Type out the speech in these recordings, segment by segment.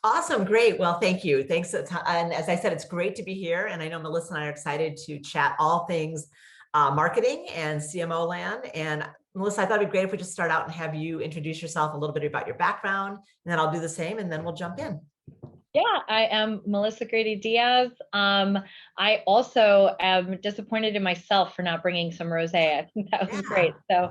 Awesome, great. Well, thank you. Thanks a ton. And as I said, it's great to be here. And I know Melissa and I are excited to chat all things marketing and CMO land. And Melissa, I thought it'd be great if we just start out and have you introduce yourself a little bit about your background, and then I'll do the same, and then we'll jump in. Yeah, I am Melissa Grady Diaz. I also am disappointed in myself for not bringing some rosé. I think that was great. So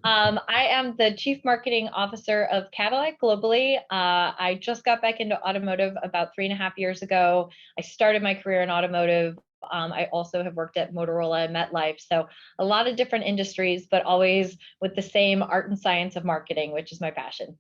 I am the Chief Marketing Officer of Cadillac globally. I just got back into automotive about 3.5 years ago. I started my career in automotive. I also have worked at Motorola and MetLife. So a lot of different industries, but always with the same art and science of marketing, which is my passion.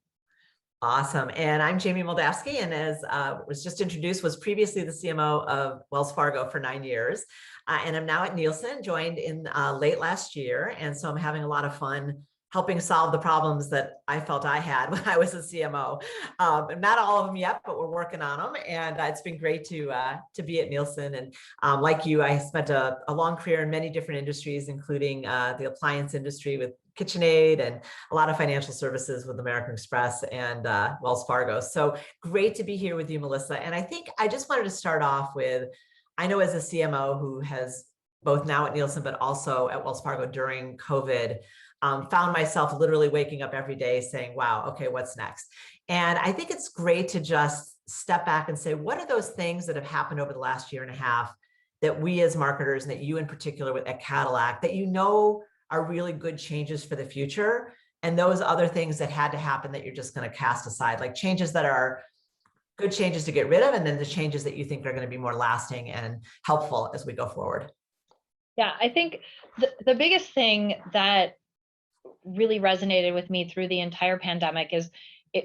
Awesome. And I'm Jamie Moldafsky, and as was just introduced, was previously the CMO of Wells Fargo for 9 years. And I'm now at Nielsen, joined in late last year. And so I'm having a lot of fun helping solve the problems that I felt I had when I was a CMO. Not all of them yet, but we're working on them. And it's been great to be at Nielsen. And like you, I spent a long career in many different industries, including the appliance industry with KitchenAid and a lot of financial services with American Express and Wells Fargo. So great to be here with you, Melissa. And I think I just wanted to start off with, I know as a CMO who has both now at Nielsen, but also at Wells Fargo during COVID, found myself literally waking up every day saying, wow, okay, what's next? And I think it's great to just step back and say, what are those things that have happened over the last year and a half that we as marketers, and that you in particular at Cadillac, that you know are really good changes for the future, and those other things that had to happen that you're just going to cast aside, like changes that are good changes to get rid of, and then the changes that you think are going to be more lasting and helpful as we go forward. Yeah, I think the biggest thing that really resonated with me through the entire pandemic is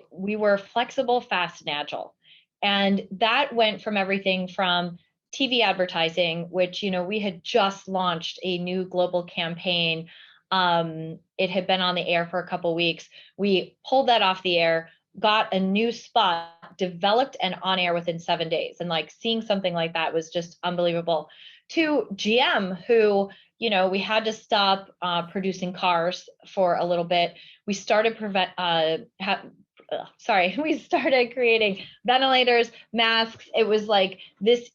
we were flexible, fast, and agile. And that went from everything from TV advertising, which, we had just launched a new global campaign. It had been on the air for a couple of weeks. We pulled that off the air, got a new spot developed and on air within 7 days. And like seeing something like that was just unbelievable. To GM, who, we had to stop producing cars for a little bit. We started we started creating ventilators, masks. It was like this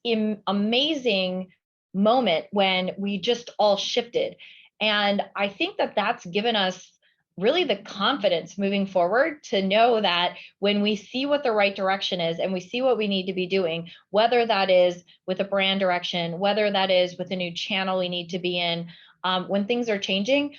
amazing moment when we just all shifted. And I think that that's given us really the confidence moving forward to know that when we see what the right direction is and we see what we need to be doing, whether that is with a brand direction, whether that is with a new channel we need to be in, when things are changing,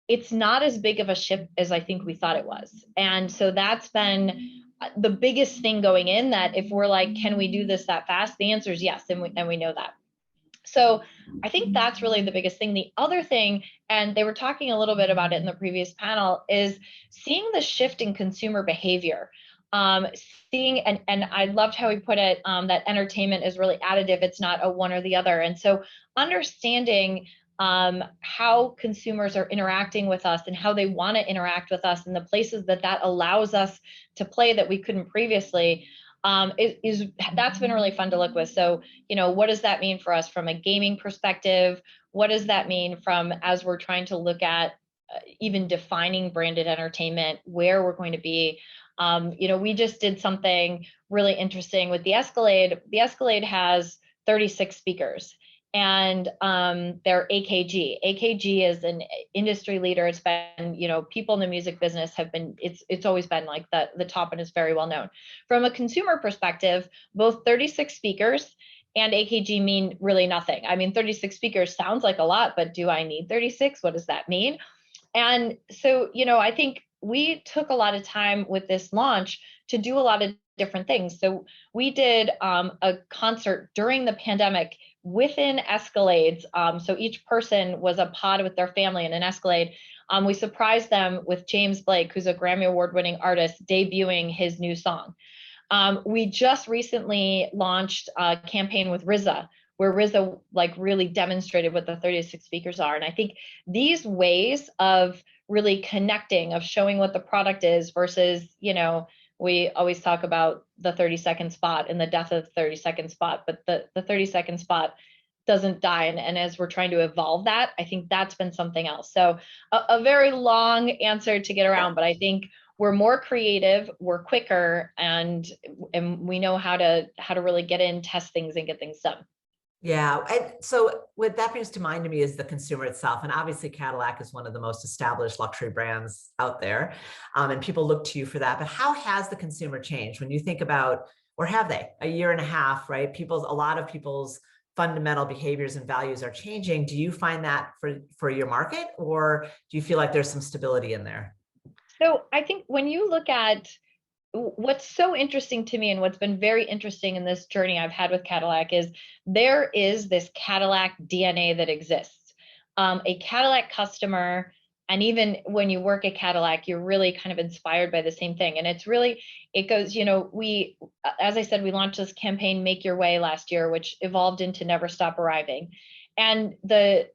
it's not as big of a shift as I think we thought it was. And so that's been the biggest thing going in, that if we're like, can we do this that fast? The answer is yes, and we know that. So I think that's really the biggest thing. The other thing, and they were talking a little bit about it in the previous panel, is seeing the shift in consumer behavior. Seeing, and I loved how he put it, that entertainment is really additive. It's not a one or the other. And so understanding how consumers are interacting with us and how they want to interact with us and the places that allows us to play that we couldn't previously, that's been really fun to look with. So, what does that mean for us from a gaming perspective? What does that mean from, as we're trying to look at even defining branded entertainment, where we're going to be? We just did something really interesting with the Escalade. The Escalade has 36 speakers. And they're AKG. AKG is an industry leader. It's been, people in the music business have been, it's always been like the top, and is very well known. From a consumer perspective, both 36 speakers and AKG mean really nothing. I mean, 36 speakers sounds like a lot, but do I need 36? What does that mean? And so, I think we took a lot of time with this launch to do a lot of different things. So we did a concert during the pandemic within Escalades. So each person was a pod with their family in an Escalade. We surprised them with James Blake, who's a Grammy Award-winning artist, debuting his new song. We just recently launched a campaign with RZA, where RZA really demonstrated what the 36 speakers are. And I think these ways of really connecting, of showing what the product is versus, we always talk about the 30-second spot and the death of the 30-second spot, but the 30-second spot doesn't die. And as we're trying to evolve that, I think that's been something else. So a very long answer to get around, but I think we're more creative, we're quicker, and we know how to really get in, test things, and get things done. Yeah. And so what that brings to mind to me is the consumer itself. And obviously Cadillac is one of the most established luxury brands out there. And people look to you for that. But how has the consumer changed when you think about, or have they, a year and a half, right? A lot of people's fundamental behaviors and values are changing. Do you find that for your market, or do you feel like there's some stability in there? So I think when you look at what's so interesting to me and what's been very interesting in this journey I've had with Cadillac is there is this Cadillac DNA that exists. A Cadillac customer, and even when you work at Cadillac, you're really kind of inspired by the same thing. And it's really, it goes, we, as I said, we launched this campaign, Make Your Way, last year, which evolved into Never Stop Arriving. And the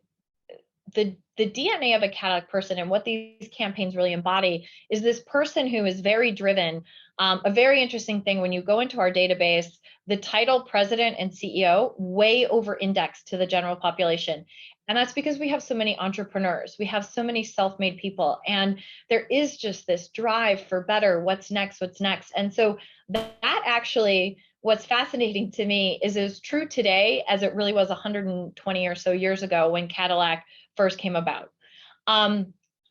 DNA of a Cadillac person and what these campaigns really embody is this person who is very driven. A very interesting thing, when you go into our database, the title president and CEO way over index to the general population. And that's because we have so many entrepreneurs. We have so many self-made people. And there is just this drive for better. What's next? What's next? And so that actually, what's fascinating to me is as true today as it really was 120 or so years ago when Cadillac first came about.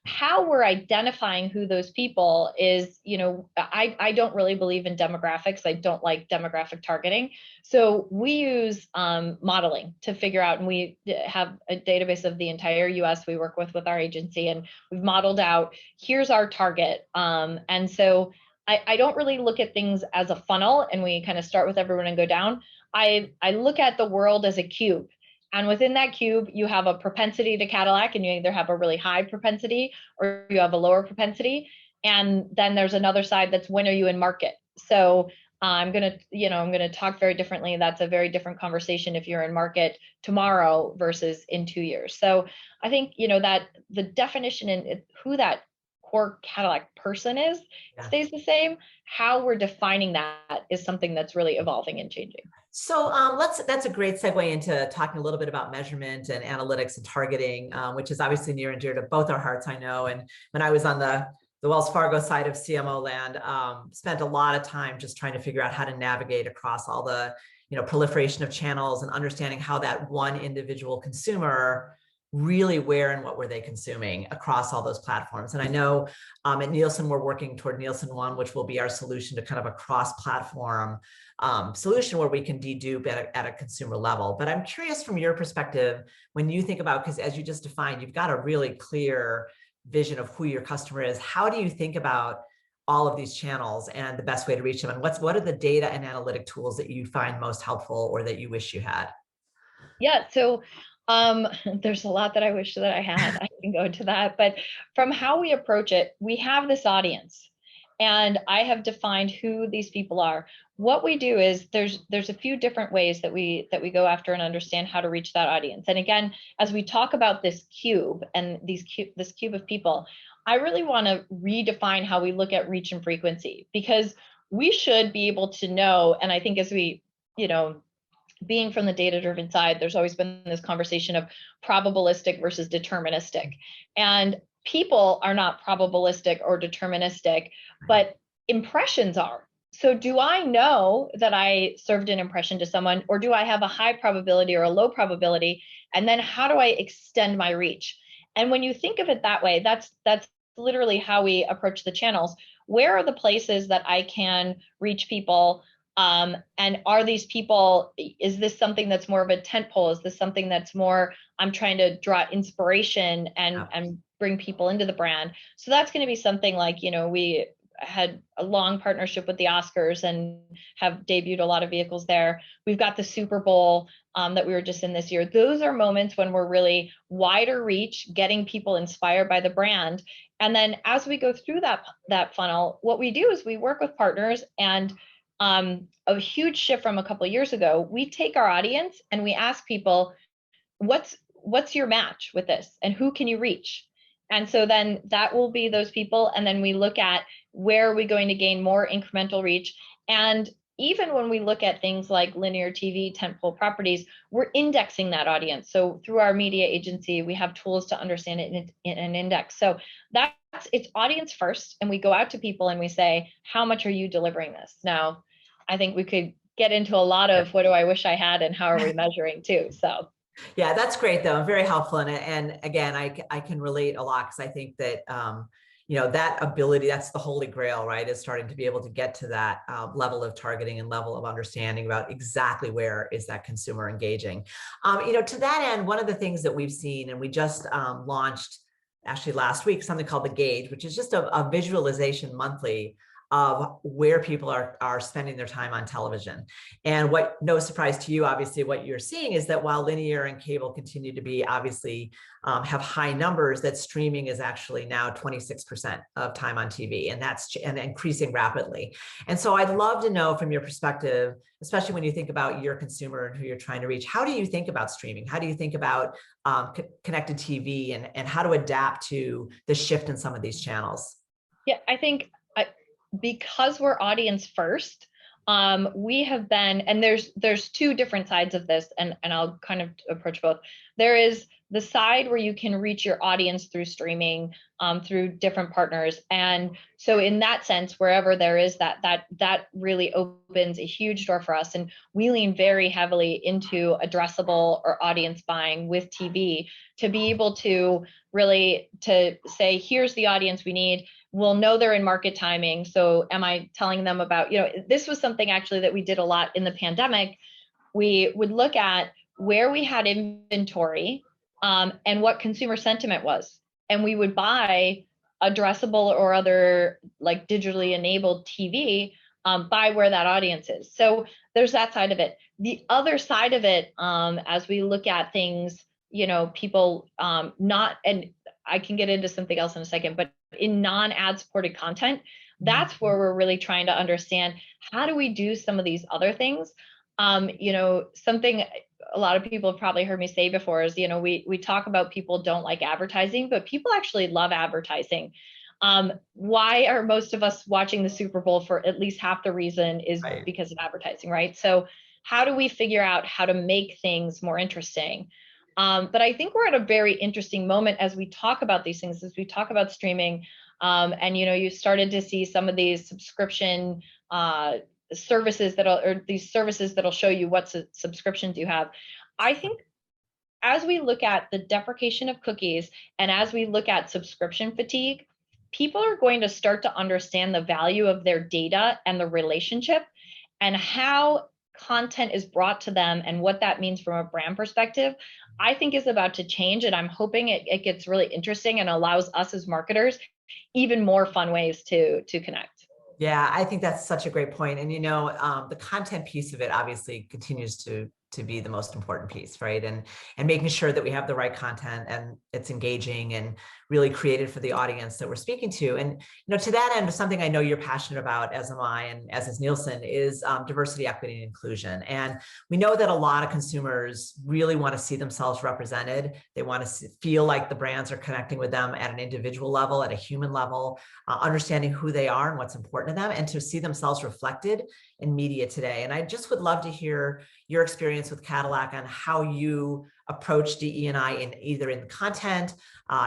How we're identifying who those people is, I don't really believe in demographics. I don't like demographic targeting. So we use modeling to figure out, and we have a database of the entire US we work with our agency, and we've modeled out, here's our target. And so I don't really look at things as a funnel and we kind of start with everyone and go down. I look at the world as a cube. And within that cube, you have a propensity to Cadillac, and you either have a really high propensity or you have a lower propensity. And then there's another side that's, when are you in market? So I'm going to talk very differently. That's a very different conversation if you're in market tomorrow versus in 2 years. So I think, that the definition and who that core Cadillac person is stays the same. How we're defining that is something that's really evolving and changing. So that's a great segue into talking a little bit about measurement and analytics and targeting, which is obviously near and dear to both our hearts, I know. And when I was on the Wells Fargo side of CMO land, spent a lot of time just trying to figure out how to navigate across all the proliferation of channels and understanding how that one individual consumer, really where and what were they consuming across all those platforms. And I know at Nielsen, we're working toward Nielsen One, which will be our solution to kind of a cross-platform solution where we can dedupe at a consumer level. But I'm curious from your perspective, when you think about, because as you just defined, you've got a really clear vision of who your customer is. How do you think about all of these channels and the best way to reach them? And what are the data and analytic tools that you find most helpful or that you wish you had? Yeah, so there's a lot that I wish that I had. I can go into that, but from how we approach it, we have this audience, and I have defined who these people are. What we do is there's a few different ways that we go after and understand how to reach that audience. And again, as we talk about this cube and this cube of people, I really want to redefine how we look at reach and frequency, because we should be able to know. And I think as we, being from the data-driven side, there's always been this conversation of probabilistic versus deterministic. And people are not probabilistic or deterministic, but impressions are. So do I know that I served an impression to someone, or do I have a high probability or a low probability? And then how do I extend my reach? And when you think of it that way, that's literally how we approach the channels. Where are the places that I can reach people? And are these people, is this something that's more of a tent pole? Is this something that's more, I'm trying to draw inspiration and bring people into the brand? So that's going to be something like, we had a long partnership with the Oscars and have debuted a lot of vehicles there. We've got the Super Bowl that we were just in this year. Those are moments when we're really wider reach, getting people inspired by the brand. And then as we go through that funnel, what we do is we work with partners, and a huge shift from a couple of years ago, we take our audience and we ask people, what's your match with this, and who can you reach? And so then that will be those people. And then we look at where are we going to gain more incremental reach. And even when we look at things like linear TV, tentpole properties, we're indexing that audience. So through our media agency, we have tools to understand it in an index. So it's audience first, and we go out to people and we say, how much are you delivering this? Now, I think we could get into a lot of what do I wish I had and how are we measuring too. So yeah, that's great though, very helpful. And again, I can relate a lot because I think that that ability, that's the holy grail, right? Is starting to be able to get to that level of targeting and level of understanding about exactly where is that consumer engaging. To that end, one of the things that we've seen, and we just launched actually last week, something called the Gauge, which is just a visualization monthly of where people are spending their time on television. And what, no surprise to you, obviously, what you're seeing is that while linear and cable continue to be obviously have high numbers, that streaming is actually now 26% of time on TV, and that's increasing rapidly. And so I'd love to know from your perspective, especially when you think about your consumer and who you're trying to reach, how do you think about streaming? How do you think about connected TV and how to adapt to the shift in some of these channels? Yeah, I think because we're audience first, we have been, and there's two different sides of this, and I'll kind of approach both. There is the side where you can reach your audience through streaming, through different partners. And so in that sense, wherever there is that really opens a huge door for us. And we lean very heavily into addressable or audience buying with TV to be able to really to say, here's the audience we need. We'll know they're in market timing. So am I telling them about, this was something actually that we did a lot in the pandemic. We would look at where we had inventory and what consumer sentiment was. And we would buy addressable or other like digitally enabled TV by where that audience is. So there's that side of it. The other side of it, as we look at things, people not, and I can get into something else in a second, but in non-ad supported content, that's where we're really trying to understand how do we do some of these other things. Something a lot of people have probably heard me say before is, we talk about people don't like advertising, but people actually love advertising. Why are most of us watching the Super Bowl? For at least half the reason is right, because of advertising, right? So how do we figure out how to make things more interesting? But I think we're at a very interesting moment as we talk about these things, as we talk about streaming. And you started to see some of these subscription services these services that'll show you what subscriptions you have. I think as we look at the deprecation of cookies and as we look at subscription fatigue, people are going to start to understand the value of their data and the relationship and how content is brought to them and what that means from a brand perspective, I think is about to change. And I'm hoping it gets really interesting and allows us as marketers even more fun ways to connect. Yeah, I think that's such a great point. And, the content piece of it obviously continues to be the most important piece, right? And making sure that we have the right content and it's engaging and really created for the audience that we're speaking to. And, to that end, something I know you're passionate about, as am I, and as is Nielsen, is diversity, equity, and inclusion. And we know that a lot of consumers really want to see themselves represented. They want to feel like the brands are connecting with them at an individual level, at a human level, understanding who they are and what's important to them, and to see themselves reflected in media today. And I just would love to hear your experience with Cadillac on how you approach DE&I in either in content,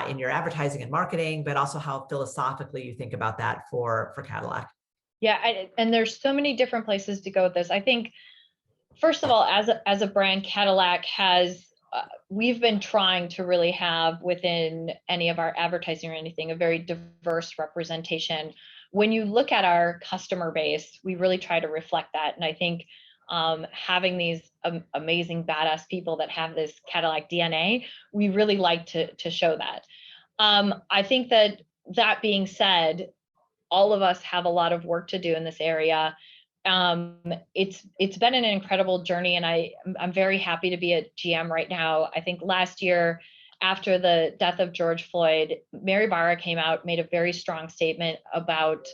in your advertising and marketing, but also how philosophically you think about that for Cadillac. Yeah, and there's so many different places to go with this. I think, first of all, as a brand, Cadillac has, we've been trying to really have within any of our advertising or anything, a very diverse representation. When you look at our customer base, we really try to reflect that. And I think having these amazing badass people that have this Cadillac DNA, we really like to show that. I think that being said, all of us have a lot of work to do in this area. It's been an incredible journey, and I'm very happy to be at GM right now. I think last year, after the death of George Floyd, Mary Barra came out, made a very strong statement about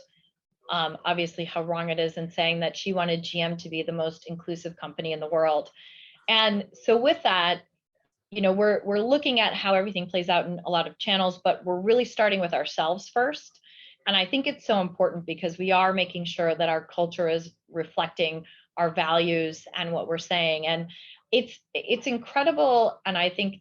obviously how wrong it is, and saying that she wanted GM to be the most inclusive company in the world. And so with that, we're looking at how everything plays out in a lot of channels, but we're really starting with ourselves first. And I think it's so important because we are making sure that our culture is reflecting our values and what we're saying. And it's incredible. And I think,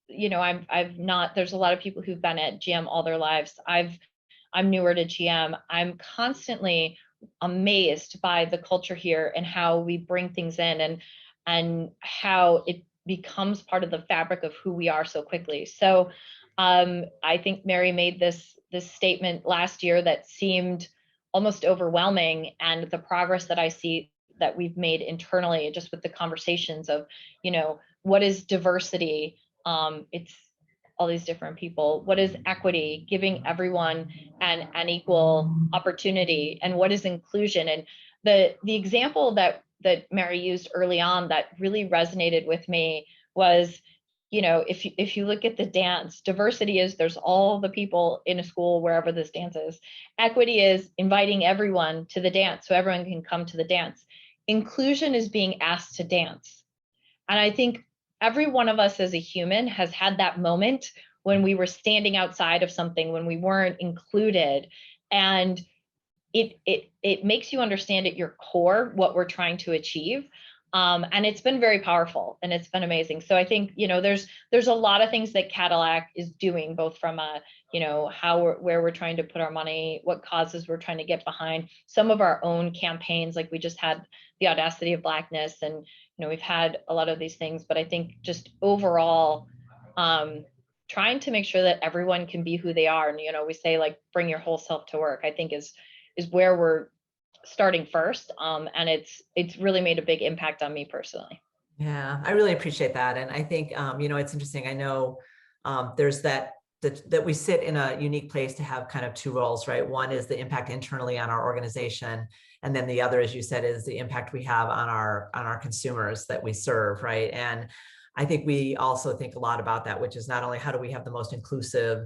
I've not, there's a lot of people who've been at GM all their lives. I'm newer to GM. I'm constantly amazed by the culture here and how we bring things in and how it becomes part of the fabric of who we are so quickly. So I think Mary made this statement last year that seemed almost overwhelming, and the progress that I see that we've made internally, just with the conversations of, what is diversity? It's all these different people. What is equity? Giving everyone an equal opportunity. And what is inclusion? And the example that Mary used early on that really resonated with me was, if you look at the dance, diversity is there's all the people in a school wherever this dance is. Equity is inviting everyone to the dance so everyone can come to the dance. Inclusion is being asked to dance. And I think every one of us as a human has had that moment when we were standing outside of something, when we weren't included. And it makes you understand at your core what we're trying to achieve. And it's been very powerful and it's been amazing. So I think, there's a lot of things that Cadillac is doing, both from where we're trying to put our money, what causes we're trying to get behind, some of our own campaigns, like we just had the Audacity of Blackness, and, we've had a lot of these things, but I think just overall, trying to make sure that everyone can be who they are. And, we say, like, bring your whole self to work, I think is where we're starting first. And it's really made a big impact on me personally. Yeah, I really appreciate that. And I think, it's interesting. I know there's that we sit in a unique place to have kind of two roles, right? One is the impact internally on our organization. And then the other, as you said, is the impact we have on our consumers that we serve, right? And I think we also think a lot about that, which is not only how do we have the most inclusive,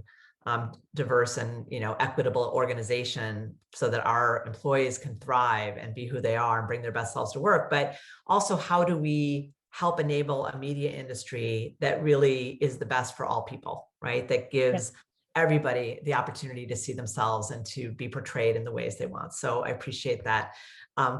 diverse and equitable organization so that our employees can thrive and be who they are and bring their best selves to work, but also how do we help enable a media industry that really is the best for all people, right? That gives everybody the opportunity to see themselves and to be portrayed in the ways they want. So I appreciate that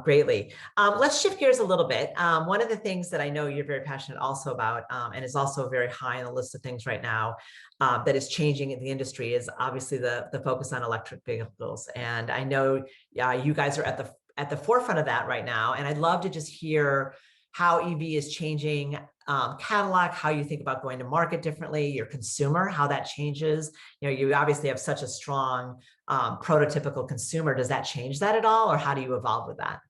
greatly. Let's shift gears a little bit. One of the things that I know you're very passionate also about, and is also very high on the list of things right now that is changing in the industry, is obviously the focus on electric vehicles. And I know you guys are at the forefront of that right now. And I'd love to just hear how EV is changing Cadillac, how you think about going to market differently, your consumer, how that changes. You obviously have such a strong prototypical consumer. Does that change that at all, or how do you evolve with that?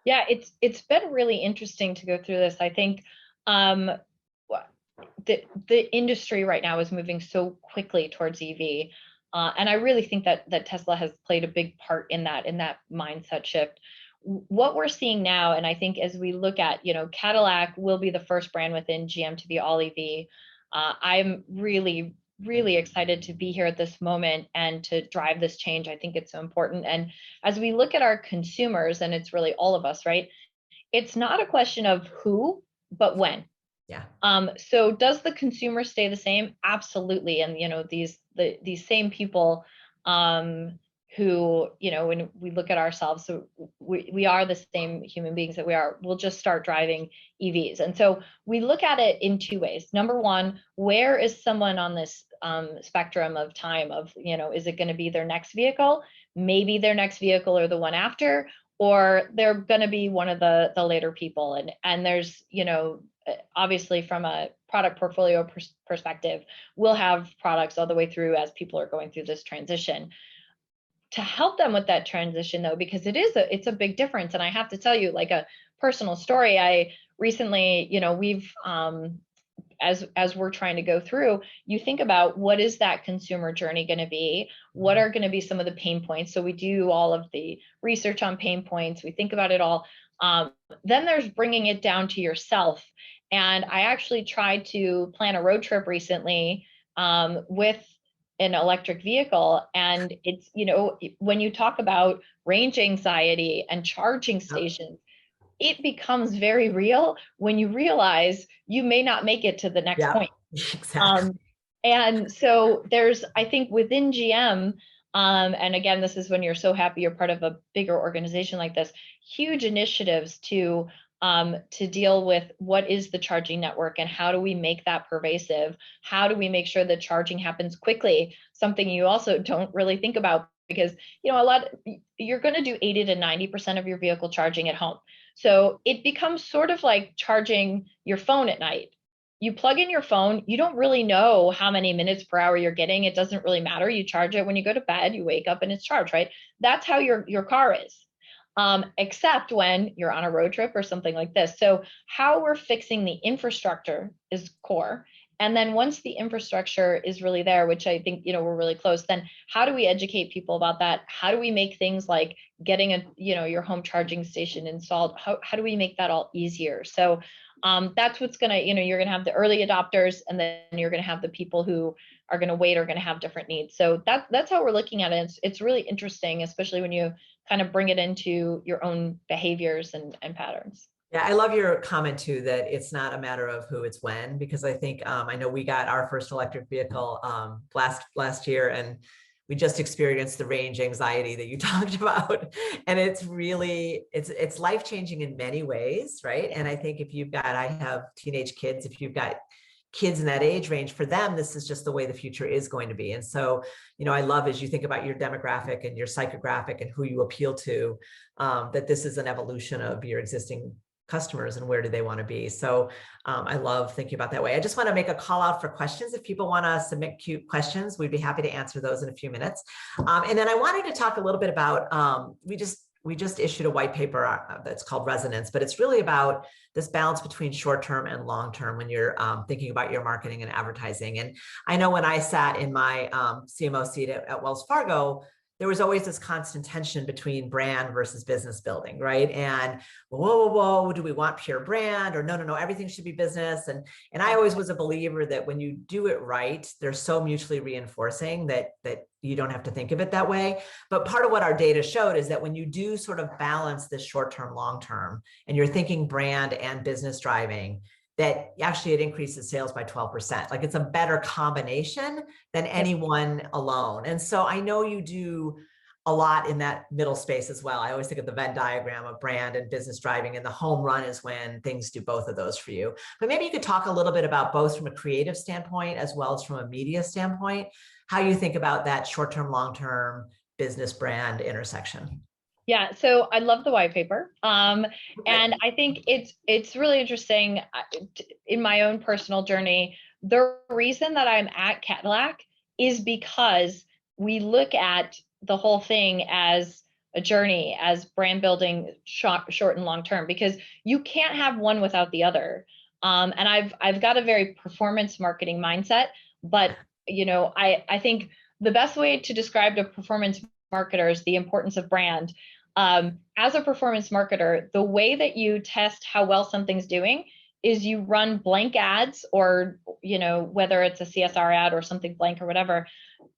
Yeah, it's been really interesting to go through this. I think the industry right now is moving so quickly towards EV. And I really think that Tesla has played a big part in that mindset shift. What we're seeing now, and I think as we look at, Cadillac will be the first brand within GM to be all EV. I'm really, really excited to be here at this moment and to drive this change. I think it's so important. And as we look at our consumers, and it's really all of us, right? It's not a question of who, but when. Yeah. So does the consumer stay the same? Absolutely. And, these same people, who, when we look at ourselves, so we are the same human beings that we are, we'll just start driving EVs. And so we look at it in two ways. Number one, where is someone on this spectrum of time of, is it going to be their next vehicle, maybe their next vehicle or the one after, or they're going to be one of the later people. And there's, obviously from a product portfolio perspective, we'll have products all the way through as people are going through this transition. To help them with that transition, though, because it's a big difference. And I have to tell you, like, a personal story, I recently, we've as we're trying to go through, you think about what is that consumer journey going to be? What are going to be some of the pain points? So we do all of the research on pain points. We think about it all. Then there's bringing it down to yourself. And I actually tried to plan a road trip recently with an electric vehicle. And it's, when you talk about range anxiety and charging stations, it becomes very real when you realize you may not make it to the next point. Exactly. And so there's, I think within GM, And again, this is when you're so happy you're part of a bigger organization like this, huge initiatives to deal with what is the charging network and how do we make that pervasive? How do we make sure that charging happens quickly? Something you also don't really think about because, you're going to do 80 to 90% of your vehicle charging at home. So it becomes sort of like charging your phone at night. You plug in your phone, you don't really know how many minutes per hour you're getting. It doesn't really matter. You charge it when you go to bed, you wake up and it's charged, right? That's how your car is. Except when you're on a road trip or something like this. So how we're fixing the infrastructure is core. And then once the infrastructure is really there, which I think, we're really close, then how do we educate people about that? How do we make things like getting your home charging station installed? How do we make that all easier? So that's what's going to, you're going to have the early adopters, and then you're going to have the people who are going to wait, are going to have different needs. So that's how we're looking at it. It's really interesting, especially when you kind of bring it into your own behaviors and patterns. Yeah, I love your comment too, that it's not a matter of who, it's when, because I think, I know we got our first electric vehicle last year, and we just experienced the range anxiety that you talked about. And it's really, it's life-changing in many ways, right? And I think I have teenage kids, if you've got kids in that age range, for them, this is just the way the future is going to be. And so, I love, as you think about your demographic and your psychographic and who you appeal to, that this is an evolution of your existing customers and where do they want to be. So I love thinking about that way. I just want to make a call out for questions. If people want to submit cute questions, we'd be happy to answer those in a few minutes. And then I wanted to talk a little bit about, we just issued a white paper that's called Resonance, but it's really about this balance between short-term and long-term when you're thinking about your marketing and advertising. And I know when I sat in my CMO seat at Wells Fargo, there was always this constant tension between brand versus business building, right? And whoa, do we want pure brand, or no, everything should be business? And I always was a believer that when you do it right, they're so mutually reinforcing that you don't have to think of it that way. But part of what our data showed is that when you do sort of balance this short-term, long-term, and you're thinking brand and business driving, that actually it increases sales by 12%. Like, it's a better combination than any one alone. And so I know you do a lot in that middle space as well. I always think of the Venn diagram of brand and business driving, and the home run is when things do both of those for you. But maybe you could talk a little bit about both from a creative standpoint as well as from a media standpoint, how you think about that short-term, long-term business brand intersection. Yeah, so I love the white paper. And I think it's really interesting in my own personal journey. The reason that I'm at Cadillac is because we look at the whole thing as a journey, as brand building, short and long term, because you can't have one without the other. And I've got a very performance marketing mindset, but I think the best way to describe to performance marketers the importance of brand. As a performance marketer, the way that you test how well something's doing is you run blank ads, or whether it's a CSR ad or something blank or whatever.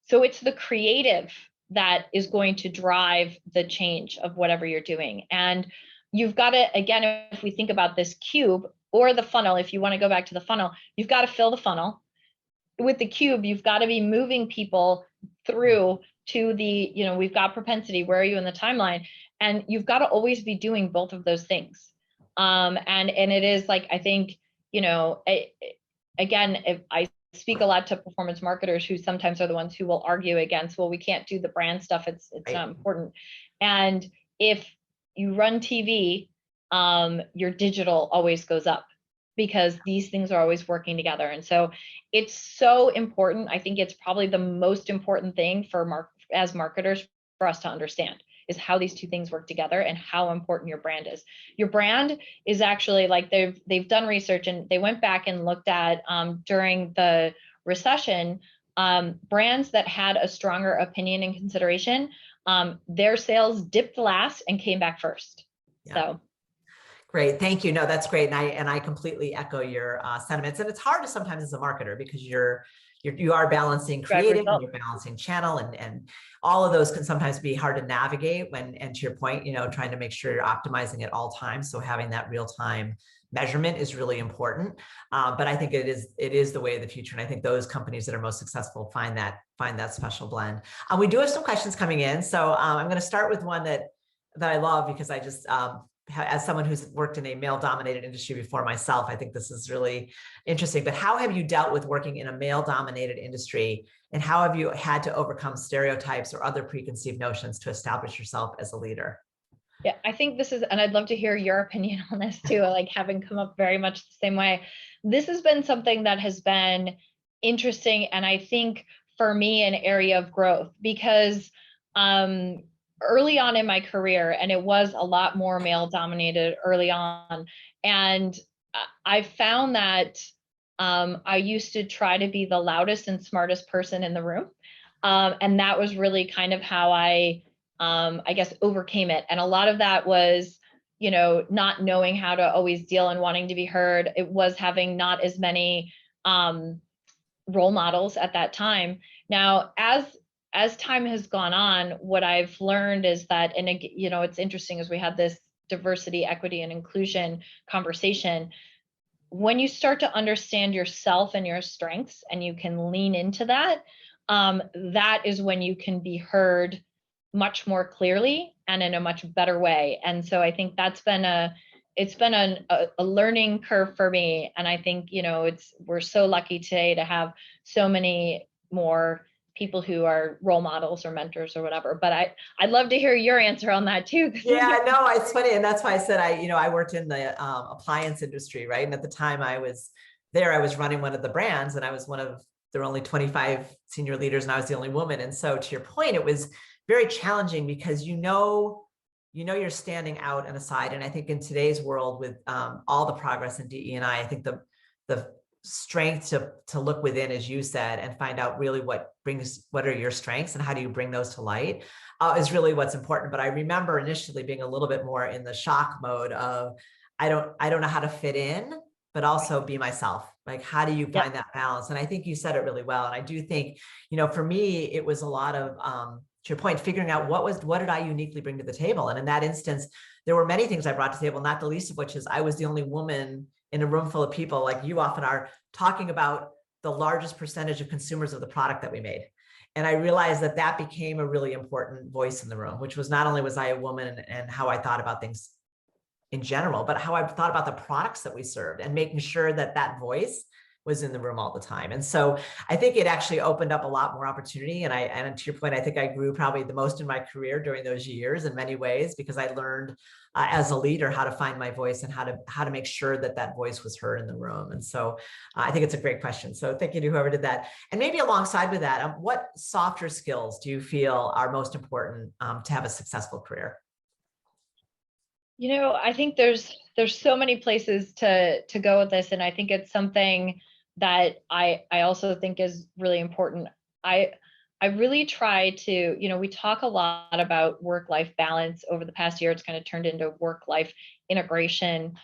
So it's the creative that is going to drive the change of whatever you're doing. And you've got to, again, if we think about this cube or the funnel, if you want to go back to the funnel, you've got to fill the funnel. With the cube, you've got to be moving people through to the, we've got propensity, where are you in the timeline? And you've got to always be doing both of those things. And it is like, I think, again, if I speak a lot to performance marketers who sometimes are the ones who will argue against, well, we can't do the brand stuff, it's not important. And if you run TV, your digital always goes up, because these things are always working together. And so it's so important. I think it's probably the most important thing as marketers for us to understand, is how these two things work together and how important your brand is. Your brand is actually, like, they've done research, and they went back and looked at during the recession, brands that had a stronger opinion and consideration, their sales dipped last and came back first. Yeah. So. Great, thank you. No, that's great, and I completely echo your sentiments. And it's hard to sometimes as a marketer, because you're you are balancing Drive creative and results. you're balancing channel, and all of those can sometimes be hard to navigate when, and to your point, trying to make sure you're optimizing at all times. So having that real-time measurement is really important. But I think it is the way of the future. And I think those companies that are most successful find that special blend. We do have some questions coming in. So I'm going to start with one that I love, because I just, as someone who's worked in a male-dominated industry before myself, I think this is really interesting. But how have you dealt with working in a male-dominated industry, and how have you had to overcome stereotypes or other preconceived notions to establish yourself as a leader? Yeah, I think this is, and I'd love to hear your opinion on this too, like having come up very much the same way. This has been something that has been interesting, and I think for me, an area of growth, because early on in my career, and it was a lot more male dominated early on, and I found that I used to try to be the loudest and smartest person in the room. And that was really kind of how I guess, overcame it. And a lot of that was, not knowing how to always deal and wanting to be heard. It was having not as many role models at that time. Now, as time has gone on, what I've learned is that, and it's interesting, as we had this diversity, equity, and inclusion conversation, when you start to understand yourself and your strengths, and you can lean into that, that is when you can be heard much more clearly and in a much better way. And so I think that's been a learning curve for me. And I think, we're so lucky today to have so many more people who are role models or mentors or whatever. But I'd love to hear your answer on that too. Yeah, no, it's funny. And that's why I said I worked in the appliance industry, right? And at the time I was there, I was running one of the brands, and I was there were only 25 senior leaders, and I was the only woman. And so to your point, it was very challenging, because you're standing out and aside. And I think in today's world, with all the progress in DE&I, I think the strength to look within, as you said, and find out really what are your strengths and how do you bring those to light, is really what's important. But I remember initially being a little bit more in the shock mode of, I don't know how to fit in, but also be myself. Like, how do you find that balance? And I think you said it really well. And I do think, for me, it was a lot of, to your point, figuring out what did I uniquely bring to the table. And in that instance, there were many things I brought to the table, not the least of which is I was the only woman in a room full of people, like you often are, talking about the largest percentage of consumers of the product that we made. And I realized that became a really important voice in the room, which was not only was I a woman and how I thought about things in general, but how I thought about the products that we served, and making sure that voice was in the room all the time. And so I think it actually opened up a lot more opportunity. And to your point, I think I grew probably the most in my career during those years in many ways, because I learned as a leader how to find my voice and how to make sure that voice was heard in the room. And so I think it's a great question. So thank you to whoever did that. And maybe alongside with that, what softer skills do you feel are most important to have a successful career? I think there's so many places to go with this. And I think it's something that I also think is really important. I really try to, we talk a lot about work-life balance over the past year. It's kind of turned into work-life integration.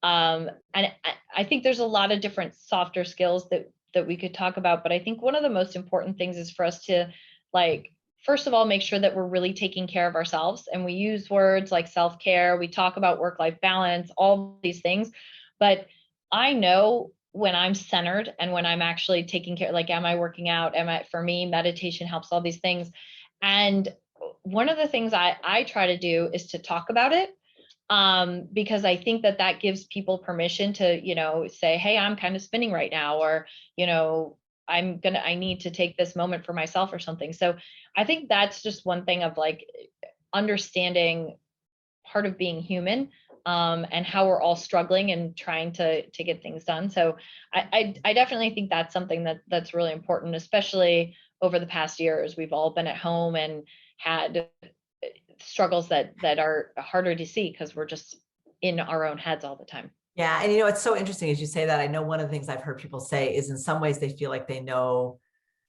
And I think there's a lot of different softer skills that we could talk about. But I think one of the most important things is for us to, first of all, make sure that we're really taking care of ourselves. And we use words like self-care. We talk about work-life balance, all these things. But I know when I'm centered and when I'm actually taking care, am I working out? For me, meditation helps, all these things. And one of the things I try to do is to talk about it, because I think that gives people permission to, say, hey, I'm kind of spinning right now, or, I need to take this moment for myself or something. So I think that's just one thing of understanding part of being human, and how we're all struggling and trying to get things done. So I definitely think that's something that's really important, especially over the past years. We've all been at home and had struggles that are harder to see because we're just in our own heads all the time. Yeah. And it's so interesting as you say that. I know one of the things I've heard people say is in some ways they feel like they know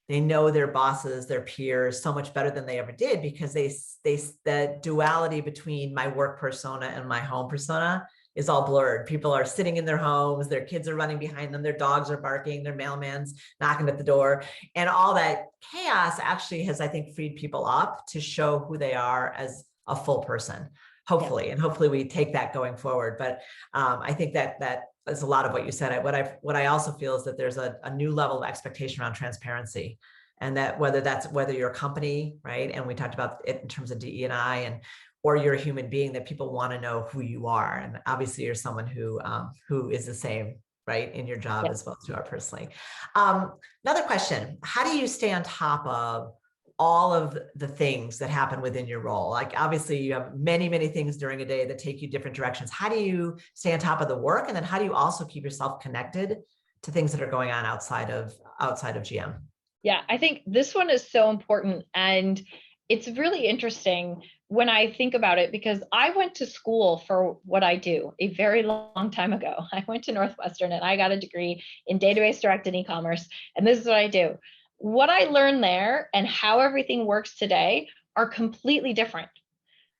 their bosses, their peers so much better than they ever did, because the duality between my work persona and my home persona is all blurred. People are sitting in their homes, their kids are running behind them, their dogs are barking, their mailman's knocking at the door. And all that chaos actually has, I think, freed people up to show who they are as a full person, hopefully. Yeah. And hopefully we take that going forward. But I think that is a lot of what you said. What I also feel is that there's a new level of expectation around transparency. And that whether you're a company, right? And we talked about it in terms of DE&I, and or you're a human being, that people want to know who you are. And obviously you're someone who is the same, right, in your job as well as you are personally. Another question, how do you stay on top of all of the things that happen within your role? Like obviously you have many, many things during a day that take you different directions. How do you stay on top of the work? And then how do you also keep yourself connected to things that are going on outside of GM? Yeah, I think this one is so important. And it's really interesting when I think about it, because I went to school for what I do a very long time ago. I went to Northwestern and I got a degree in database directed e-commerce. And this is what I do. What I learned there and how everything works today are completely different.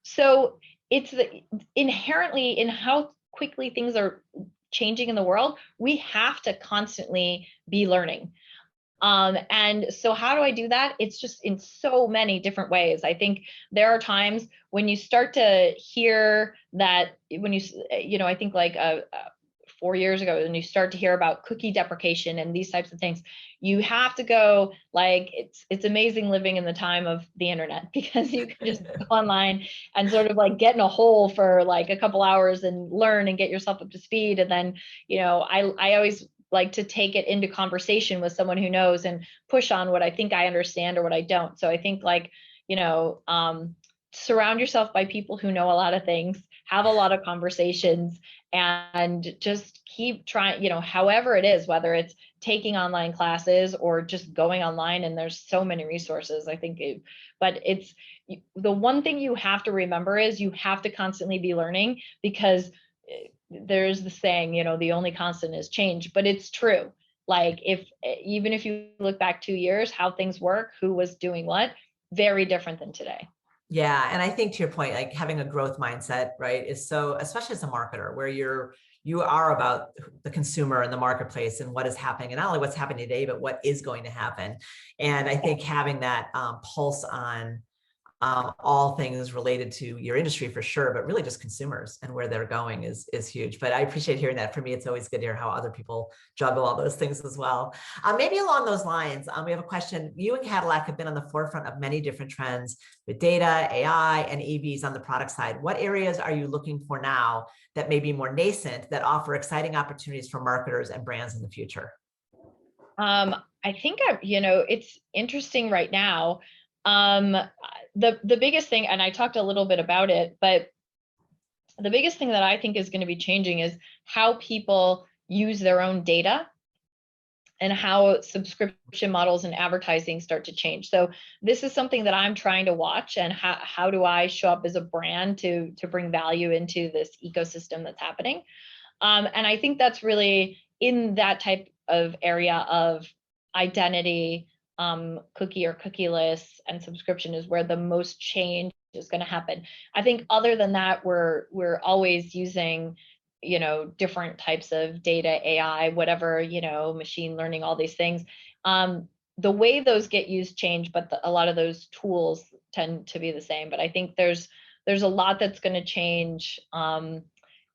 So it's inherently in how quickly things are changing in the world, we have to constantly be learning. And so how do I do that? It's just in so many different ways. I think there are times when you start to hear that I think like 4 years ago, when you start to hear about cookie deprecation and these types of things, you have to go like, it's amazing living in the time of the internet, because you can just go online and sort of like get in a hole for like a couple hours and learn and get yourself up to speed. And then, I always like to take it into conversation with someone who knows and push on what I think I understand or what I don't. So I think like, surround yourself by people who know a lot of things, have a lot of conversations, and just keep trying, however it is, whether it's taking online classes or just going online, and there's so many resources, I think. But it's the one thing you have to remember is you have to constantly be learning, because there's the saying, the only constant is change, but it's true. Like even if you look back 2 years, how things work, who was doing what, very different than today. Yeah. And I think to your point, like having a growth mindset, right, is so, especially as a marketer, where you are about the consumer and the marketplace and what is happening, and not only what's happening today, but what is going to happen. And I think having that pulse on all things related to your industry for sure, but really just consumers and where they're going is huge. But I appreciate hearing that. For me, it's always good to hear how other people juggle all those things as well. Maybe along those lines, we have a question. You and Cadillac have been on the forefront of many different trends with data, AI, and EVs on the product side. What areas are you looking for now that may be more nascent, that offer exciting opportunities for marketers and brands in the future? I think it's interesting right now. The biggest thing, and I talked a little bit about it, but the biggest thing that I think is going to be changing is how people use their own data and how subscription models and advertising start to change. So this is something that I'm trying to watch, and how do I show up as a brand to bring value into this ecosystem that's happening. And I think that's really in that type of area of identity, cookie or cookieless, and subscription is where the most change is going to happen. I think other than that, we're always using, different types of data, AI, whatever, machine learning, all these things. The way those get used change, but a lot of those tools tend to be the same. But I think there's a lot that's going to change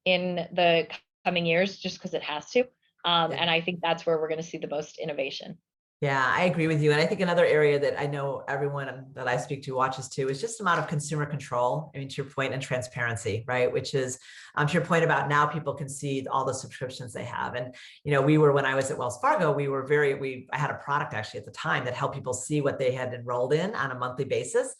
in the coming years, just because it has to. And I think that's where we're going to see the most innovation. Yeah, I agree with you. And I think another area that I know everyone that I speak to watches too is just amount of consumer control. I mean, to your point, and transparency, right? Which is to your point about now people can see all the subscriptions they have. And, when I was at Wells Fargo, I had a product actually at the time that helped people see what they had enrolled in on a monthly basis.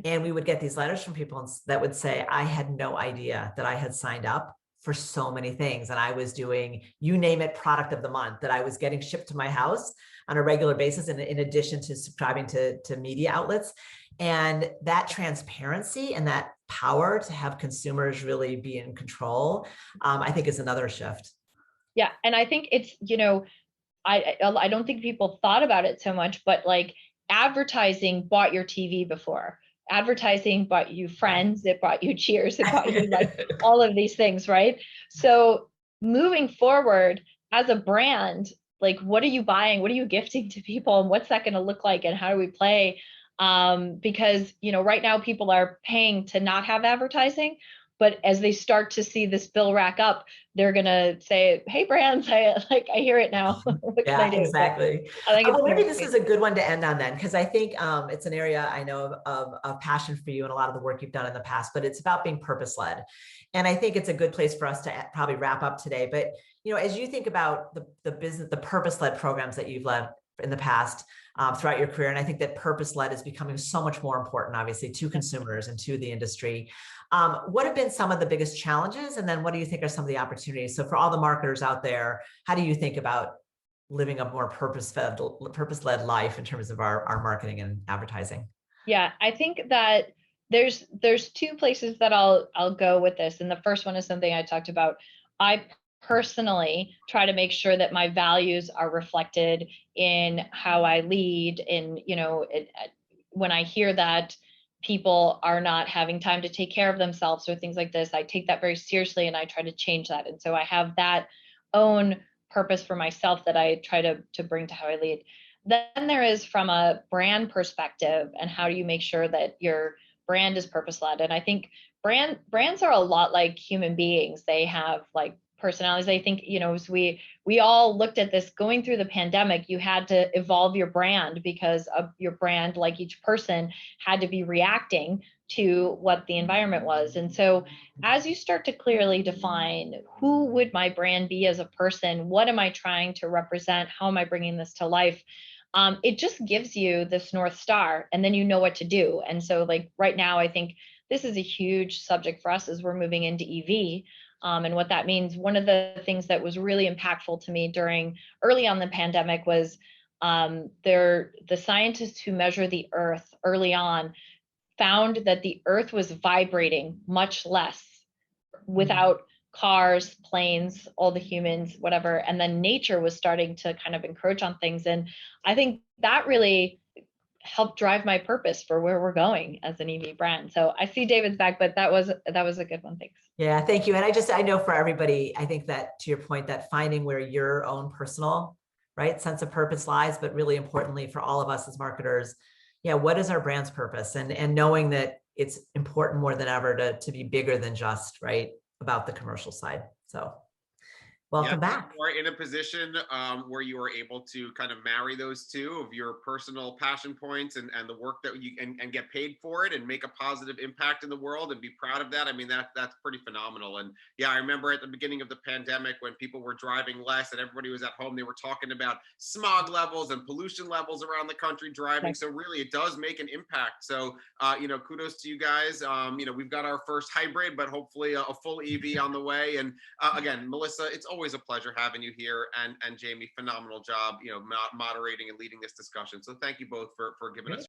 And we would get these letters from people that would say, I had no idea that I had signed up for so many things. And I was doing, you name it, product of the month that I was getting shipped to my house on a regular basis, in addition to subscribing to media outlets. And that transparency and that power to have consumers really be in control, I think is another shift. Yeah. And I think it's, I don't think people thought about it so much, but like advertising bought your TV before. advertising brought you friends, it brought you cheers, it brought you like all of these things, right? So moving forward as a brand, like what are you buying? What are you gifting to people? And what's that going to look like? And how do we play? Because, you know, right now people are paying to not have advertising, but as they start to see this bill rack up, they're going to say, hey, brands, I hear it now. What can I Yeah, do? exactly. So I think Well, it's maybe this is a good one to end on then, because I think it's an area I know of passion for you and a lot of the work you've done in the past, but it's about being purpose-led. And I think it's a good place for us to probably wrap up today. But, you know, as you think about the business, the purpose-led programs that you've led in the past throughout your career, and I think that purpose-led is becoming so much more important, obviously, to consumers and to the industry. What have been some of the biggest challenges? And then what do you think are some of the opportunities? So for all the marketers out there, how do you think about living a more purpose-led life in terms of our marketing and advertising? Yeah, I think that there's two places that I'll go with this. And the first one is something I talked about. I personally try to make sure that my values are reflected in how I lead. And, you know, when I hear that people are not having time to take care of themselves or things like this, I take that very seriously and I try to change that. And so I have that own purpose for myself that I try to bring to how I lead. Then there is from a brand perspective, and how do you make sure that your brand is purpose-led? And I think brands are a lot like human beings. They have like personalities. I think, you know, as we all looked at this going through the pandemic, you had to evolve your brand because of your brand, like each person had to be reacting to what the environment was. And so as you start to clearly define who would my brand be as a person, what am I trying to represent, how am I bringing this to life, it just gives you this North Star, and then you know what to do. And so like right now, I think this is a huge subject for us as we're moving into EV. And what that means. One of the things that was really impactful to me during early on the pandemic was the scientists who measure the Earth early on found that the Earth was vibrating much less without cars, planes, all the humans, whatever. And then nature was starting to kind of encroach on things. And I think that really helped drive my purpose for where we're going as an EV brand. So I see David's back, but that was a good one. Thanks. Yeah, thank you. And I know for everybody, I think that to your point, that finding where your own personal, right, sense of purpose lies, but really importantly for all of us as marketers, yeah, what is our brand's purpose? And knowing that it's important more than ever to be bigger than just, right, about the commercial side. So welcome back. You are in a position where you are able to kind of marry those two of your personal passion points and the work that you and get paid for it and make a positive impact in the world and be proud of that. I mean, that's pretty phenomenal. And yeah, I remember at the beginning of the pandemic when people were driving less and everybody was at home, they were talking about smog levels and pollution levels around the country driving. Right. So really it does make an impact. So, you know, kudos to you guys. You know, we've got our first hybrid, but hopefully a full EV on the way. And again, Melissa, it's always a pleasure having you here, and Jamie, phenomenal job, you know, moderating and leading this discussion. So thank you both for giving us